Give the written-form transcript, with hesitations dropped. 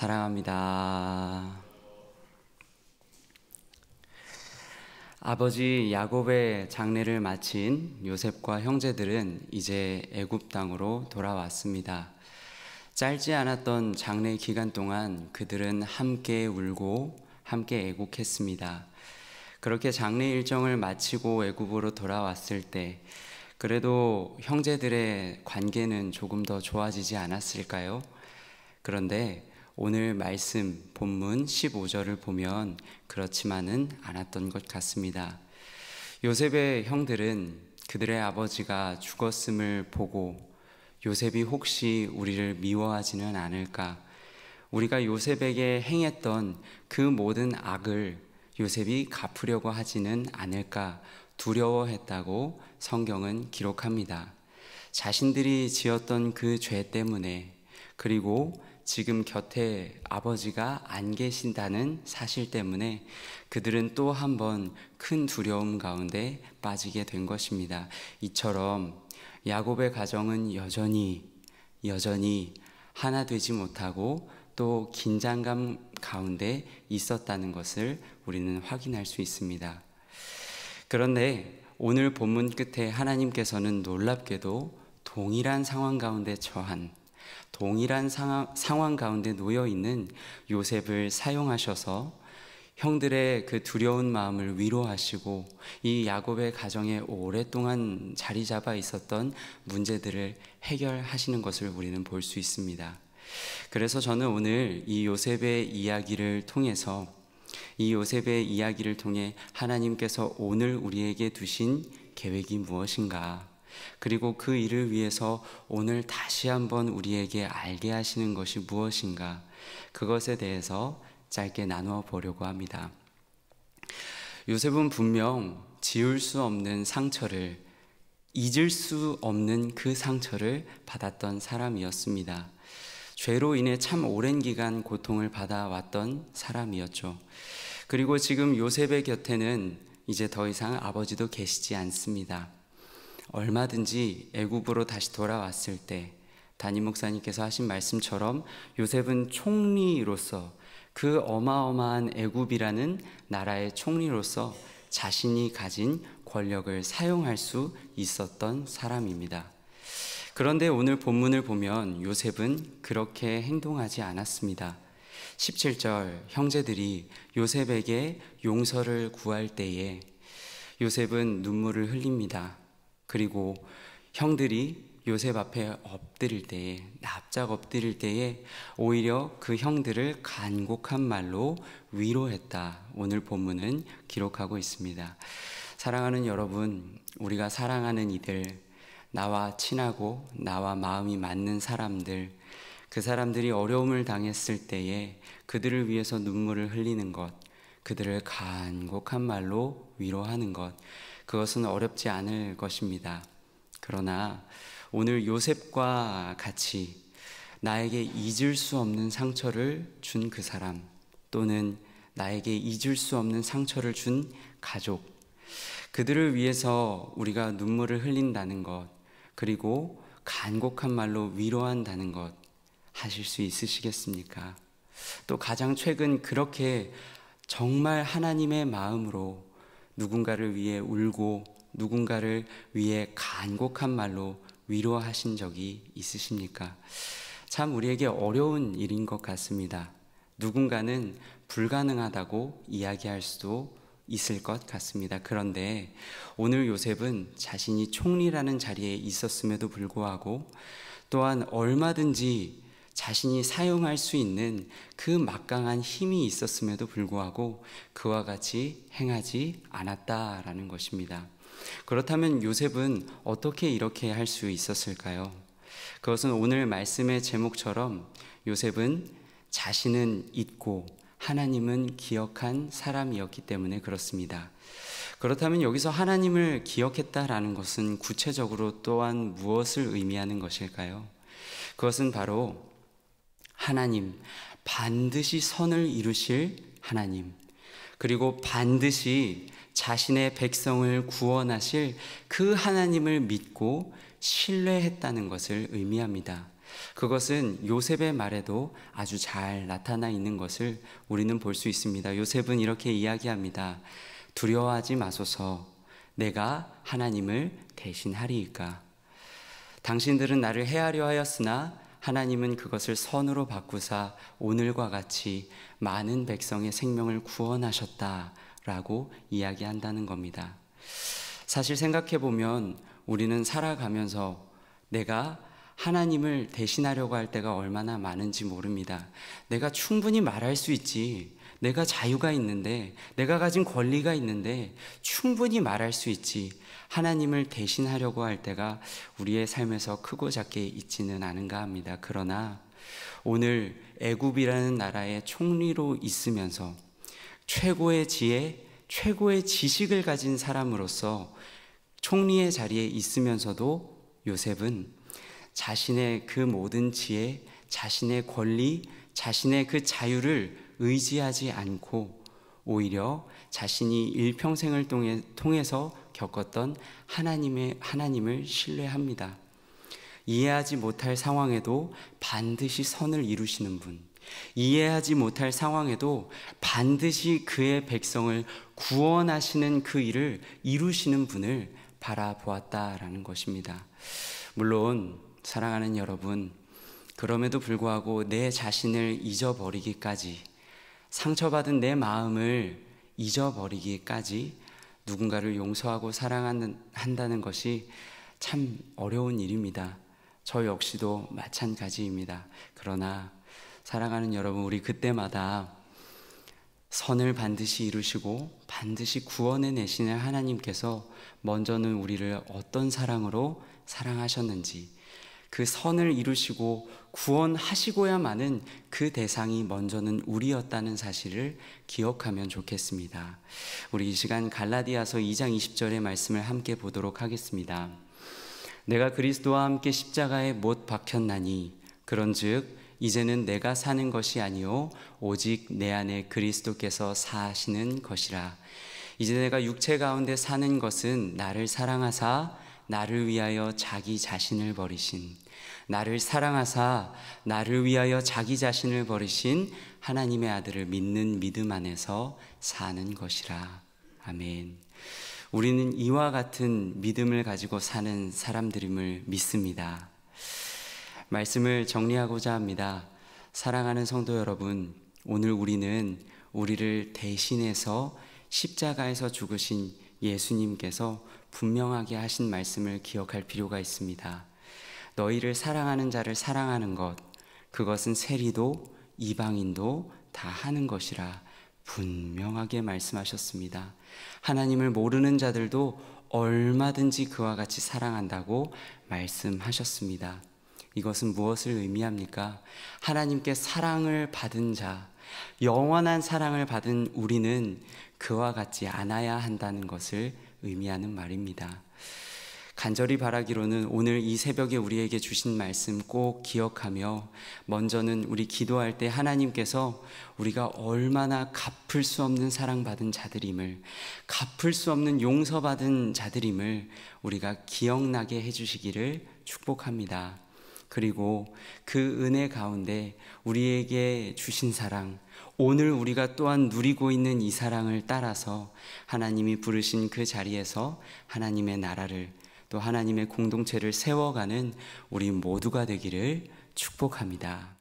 사랑합니다. 아버지 야곱의 장례를 마친 요셉과 형제들은 이제 애굽 땅으로 돌아왔습니다. 짧지 않았던 장례 기간 동안 그들은 함께 울고 함께 애국했습니다. 그렇게 장례 일정을 마치고 애굽으로 돌아왔을 때 그래도 형제들의 관계는 조금 더 좋아지지 않았을까요? 그런데 오늘 말씀 본문 15절을 보면 그렇지만은 않았던 것 같습니다. 요셉의 형들은 그들의 아버지가 죽었음을 보고 요셉이 혹시 우리를 미워하지는 않을까, 우리가 요셉에게 행했던 그 모든 악을 요셉이 갚으려고 하지는 않을까 두려워했다고 성경은 기록합니다. 자신들이 지었던 그 죄 때문에, 그리고 지금 곁에 아버지가 안 계신다는 사실 때문에 그들은 또 한 번 큰 두려움 가운데 빠지게 된 것입니다. 이처럼 야곱의 가정은 여전히 하나 되지 못하고 또 긴장감 가운데 있었다는 것을 우리는 확인할 수 있습니다. 그런데 오늘 본문 끝에 하나님께서는 놀랍게도 동일한 상황 가운데 동일한 상황 가운데 놓여있는 요셉을 사용하셔서 형들의 그 두려운 마음을 위로하시고 이 야곱의 가정에 오랫동안 자리 잡아 있었던 문제들을 해결하시는 것을 우리는 볼 수 있습니다. 그래서 저는 오늘 이 요셉의 이야기를 통해 하나님께서 오늘 우리에게 두신 계획이 무엇인가, 그리고 그 일을 위해서 오늘 다시 한번 우리에게 알게 하시는 것이 무엇인가, 그것에 대해서 짧게 나누어 보려고 합니다. 요셉은 분명 지울 수 없는 상처를, 잊을 수 없는 그 상처를 받았던 사람이었습니다. 죄로 인해 참 오랜 기간 고통을 받아왔던 사람이었죠. 그리고 지금 요셉의 곁에는 이제 더 이상 아버지도 계시지 않습니다. 얼마든지 애굽으로 다시 돌아왔을 때 담임 목사님께서 하신 말씀처럼 요셉은 총리로서, 그 어마어마한 애굽이라는 나라의 총리로서 자신이 가진 권력을 사용할 수 있었던 사람입니다. 그런데 오늘 본문을 보면 요셉은 그렇게 행동하지 않았습니다. 17절, 형제들이 요셉에게 용서를 구할 때에 요셉은 눈물을 흘립니다. 그리고 형들이 요셉 앞에 납작 엎드릴 때에 오히려 그 형들을 간곡한 말로 위로했다, 오늘 본문은 기록하고 있습니다. 사랑하는 여러분, 우리가 사랑하는 이들, 나와 친하고 나와 마음이 맞는 사람들, 그 사람들이 어려움을 당했을 때에 그들을 위해서 눈물을 흘리는 것, 그들을 간곡한 말로 위로하는 것, 그것은 어렵지 않을 것입니다. 그러나 오늘 요셉과 같이 나에게 잊을 수 없는 상처를 준 그 사람, 또는 나에게 잊을 수 없는 상처를 준 가족, 그들을 위해서 우리가 눈물을 흘린다는 것, 그리고 간곡한 말로 위로한다는 것 하실 수 있으시겠습니까? 또 가장 최근 그렇게 정말 하나님의 마음으로 누군가를 위해 울고 누군가를 위해 간곡한 말로 위로하신 적이 있으십니까? 참 우리에게 어려운 일인 것 같습니다. 누군가는 불가능하다고 이야기할 수도 있을 것 같습니다. 그런데 오늘 요셉은 자신이 총리라는 자리에 있었음에도 불구하고, 또한 얼마든지 자신이 사용할 수 있는 그 막강한 힘이 있었음에도 불구하고 그와 같이 행하지 않았다라는 것입니다. 그렇다면 요셉은 어떻게 이렇게 할 수 있었을까요? 그것은 오늘 말씀의 제목처럼 요셉은 자신은 잊고 하나님은 기억한 사람이었기 때문에 그렇습니다. 그렇다면 여기서 하나님을 기억했다라는 것은 구체적으로 또한 무엇을 의미하는 것일까요? 그것은 바로 하나님, 반드시 선을 이루실 하나님, 그리고 반드시 자신의 백성을 구원하실 그 하나님을 믿고 신뢰했다는 것을 의미합니다. 그것은 요셉의 말에도 아주 잘 나타나 있는 것을 우리는 볼 수 있습니다. 요셉은 이렇게 이야기합니다. 두려워하지 마소서, 내가 하나님을 대신하리이까. 당신들은 나를 해하려 하였으나 하나님은 그것을 선으로 바꾸사 오늘과 같이 많은 백성의 생명을 구원하셨다라고 이야기한다는 겁니다. 사실 생각해 보면 우리는 살아가면서 내가 하나님을 대신하려고 할 때가 얼마나 많은지 모릅니다. 내가 충분히 말할 수 있지. 내가 자유가 있는데, 내가 가진 권리가 있는데 충분히 말할 수 있지. 하나님을 대신하려고 할 때가 우리의 삶에서 크고 작게 있지는 않은가 합니다. 그러나 오늘 애굽이라는 나라의 총리로 있으면서 최고의 지혜, 최고의 지식을 가진 사람으로서 총리의 자리에 있으면서도 요셉은 자신의 그 모든 지혜, 자신의 권리, 자신의 그 자유를 의지하지 않고 오히려 자신이 일평생을 통해서 겪었던 하나님을 신뢰합니다. 이해하지 못할 상황에도 반드시 선을 이루시는 분, 이해하지 못할 상황에도 반드시 그의 백성을 구원하시는 그 일을 이루시는 분을 바라보았다라는 것입니다. 물론 사랑하는 여러분, 그럼에도 불구하고 내 자신을 잊어버리기까지, 상처받은 내 마음을 잊어버리기까지 누군가를 용서하고 사랑한다는 것이 참 어려운 일입니다. 저 역시도 마찬가지입니다. 그러나 사랑하는 여러분, 우리 그때마다 선을 반드시 이루시고 반드시 구원해내시는 하나님께서 먼저는 우리를 어떤 사랑으로 사랑하셨는지, 그 선을 이루시고 구원하시고야만은 그 대상이 먼저는 우리였다는 사실을 기억하면 좋겠습니다. 우리 이 시간 갈라디아서 2장 20절의 말씀을 함께 보도록 하겠습니다. 내가 그리스도와 함께 십자가에 못 박혔나니 그런즉 이제는 내가 사는 것이 아니요 오직 내 안에 그리스도께서 사시는 것이라. 이제 내가 육체 가운데 사는 것은 나를 사랑하사 나를 위하여 자기 자신을 버리신, 나를 사랑하사 나를 위하여 자기 자신을 버리신 하나님의 아들을 믿는 믿음 안에서 사는 것이라. 아멘. 우리는 이와 같은 믿음을 가지고 사는 사람들임을 믿습니다. 말씀을 정리하고자 합니다. 사랑하는 성도 여러분, 오늘 우리는 우리를 대신해서 십자가에서 죽으신 예수님께서 분명하게 하신 말씀을 기억할 필요가 있습니다. 너희를 사랑하는 자를 사랑하는 것, 그것은 세리도 이방인도 다 하는 것이라 분명하게 말씀하셨습니다. 하나님을 모르는 자들도 얼마든지 그와 같이 사랑한다고 말씀하셨습니다. 이것은 무엇을 의미합니까? 하나님께 사랑을 받은 자, 영원한 사랑을 받은 우리는 그와 같지 않아야 한다는 것을 의미하는 말입니다. 간절히 바라기로는 오늘 이 새벽에 우리에게 주신 말씀 꼭 기억하며, 먼저는 우리 기도할 때 하나님께서 우리가 얼마나 갚을 수 없는 사랑받은 자들임을, 갚을 수 없는 용서받은 자들임을 우리가 기억나게 해주시기를 축복합니다. 그리고 그 은혜 가운데 우리에게 주신 사랑, 오늘 우리가 또한 누리고 있는 이 사랑을 따라서 하나님이 부르신 그 자리에서 하나님의 나라를, 또 하나님의 공동체를 세워가는 우리 모두가 되기를 축복합니다.